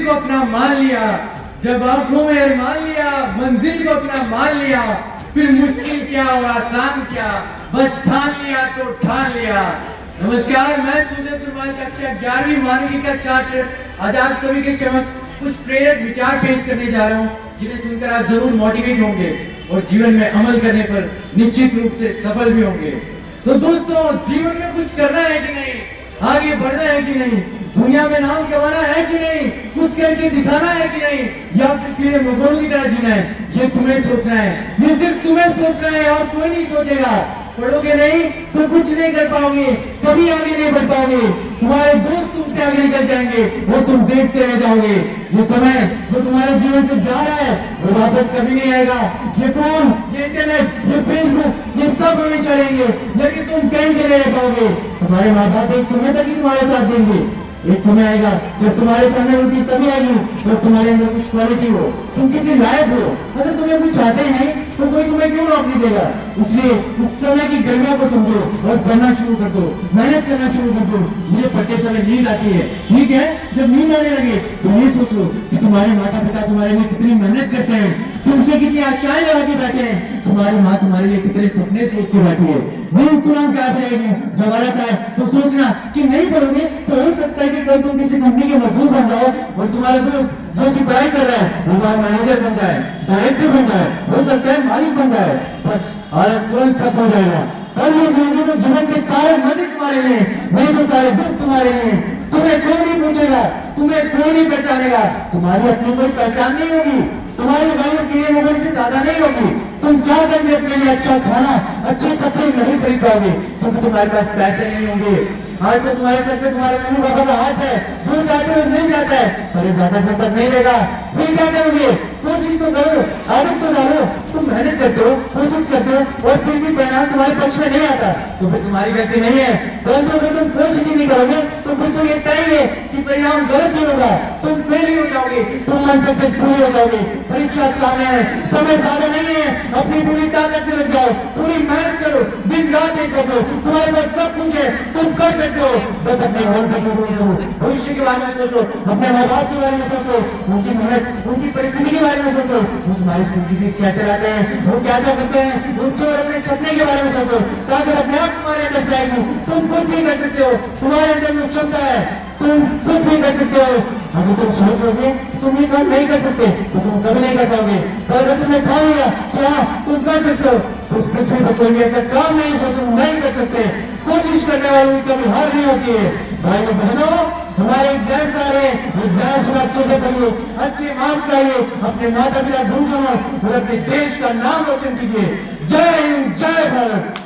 को अपना मान लिया, जब आंखों में अरमान लिया, मंजिल को अपना मान लिया, फिर मुश्किल क्या और आसान क्या, बस ठान लिया तो ठान लिया। नमस्कार, मैं सूर्य सुरवाल कक्षा 11वीं मानवीय का छात्र आज आप सभी के समक्ष कुछ प्रेरक विचार पेश करने जा रहा हूँ, जिन्हें सुनकर आप जरूर मोटिवेट होंगे और जीवन में अमल करने पर निश्चित रूप से सफल भी होंगे। तो दोस्तों, जीवन में कुछ करना है कि नहीं, आगे बढ़ना है कि नहीं, दुनिया में नाम कमाना है कि नहीं, कुछ करके दिखाना है कि नहीं, या फिर मुगलों की तरह जीना है, ये तुम्हें सोचना है, ये सिर्फ तुम्हें सोचना है और कोई नहीं सोचेगा। पढ़ोगे नहीं तो कुछ नहीं कर पाओगे, कभी आगे नहीं बढ़ पाओगे, तुम्हारे दोस्त तुमसे आगे निकल जाएंगे वो तुम देखते रह जाओगे। ये समय जो तुम्हारे जीवन से जा रहा है वो वापस कभी नहीं आएगा। ये फोन, ये इंटरनेट, ये फेसबुक, ये सब हमेशा रहेंगे, लेकिन तुम कहीं भी नहीं रह पाओगे। तुम्हारे माँ बाप एक समय तक ही तुम्हारे साथ देंगे, एक समय आएगा जब तुम्हारे सामने उनकी तभी आएगी जब तुम्हारे अंदर कुछ क्वालिटी हो, तुम किसी लायक हो। अगर तुम्हें कुछ आते ही नहीं तो कोई तुम्हें क्यों नौकरी देगा। इसलिए उस समय की गर्मियों को समझो और पढ़ना शुरू कर दो, मेहनत करना शुरू कर दो। मुझे पढ़ते समय नींद आती है, ठीक है, जब नींद आने लगे तो ये सोच लो कि तुम्हारे माता पिता तुम्हारे लिए कितनी मेहनत करते हैं, तुमसे कितनी आशाएं लगा के बैठे हैं, तुम्हारी माँ तुम्हारे लिए कितने सपने सोच के बैठी है। नींद तुरंत आ जाएगी, जब आलस आए तो सोचना कि नहीं पढ़ोगे तो हो सकता है कि कल तुम किसी कंपनी के मजदूर बन जाओ और तुम्हारा दोस्त जो कि पढ़ाई कर रहा है वो मैनेजर बन जाए, डायरेक्टर बन जाए, हो सकता है मालिक बन जाए, बस हालत तुरंत खत्म हो जाएगा। कल ये जाएंगे तो जीवन के सारे मजे तुम्हारे लिए, नहीं तो सारे दुख तुम्हारे लिए। तुम्हें कोई नहीं पूछेगा, तुम्हें कोई नहीं पहचानेगा, तुम्हारी अपनी कोई पहचान नहीं होगी, तुम्हारी वैल्यू किए मोबाइल से ज्यादा नहीं होगी। तुम चाहकर भी अपने लिए अच्छा खाना, अच्छे कपड़े नहीं खरीद पाओगे क्योंकि तुम्हारे पास पैसे नहीं होंगे। आज तो तुम्हारे सर पे तुम्हारे मम्मी पापा का हाथ है, जो चाहते हो मिल जाता है, पर ज्यादा दिन तक नहीं रहेगा। फिर क्या करोगे? कोशिश तो करो, आदत तो डालो, तुम मेहनत करते हो, कोशिश करते हो और फिर भी परिणाम तुम्हारे पक्ष में नहीं आता तो फिर तुम्हारी गलती नहीं है। परंतु अगर तुम कोशिश ही नहीं करोगे तो फिर तो ये तय है कि परिणाम गलत ही होगा, तुम फेल ही हो जाओगे, तुम अनसक्सेसफुल हो जाओगे। परीक्षा सामने है, समय ज्यादा नहीं है, अपनी पूरी ताकत से लग जाओ, पूरी मेहनत करो, दिन रात एक करो, तुम्हारे पास सब कुछ है, तुम कर सकते हो। बस अपने मन पर करो, भविष्य के बारे में सोचो, अपने माँ बाप के बारे में सोचो, उनकी मेहनत, उनकी परिस्थिति के बारे में सोचो, वो तुम्हारी स्कूल की फीस कैसे लाते हैं, वो क्या क्या करते हैं, उनके और अपने सपने के बारे में सोचो, ताकि अपने आप तुम्हारे अंदर जाएगी। तुम कुछ भी कर सकते हो, तुम्हारे अंदर में क्षमता है, तुम कुछ भी कर सकते हो। अगर तुम सोचोगे तुम ये काम नहीं कर सकते तो तुम कभी नहीं कर पाओगे, पर अगर तुमने ठान लिया क्या तुम कर सकते हो तो उस पृथ्वी पर कोई भी ऐसा काम नहीं जो तुम नहीं कर सकते। कोशिश करने वालों की कभी हार नहीं होती है। भाइयों बहनों, हमारे एग्जाम्स आ रहे हैं, एग्जाम्स में अच्छे से पढ़िए, अच्छे मार्क्स लाइए, अपने माता पिता गुरुजनों और अपने देश का नाम रोशन कीजिए। जय हिंद, जय भारत।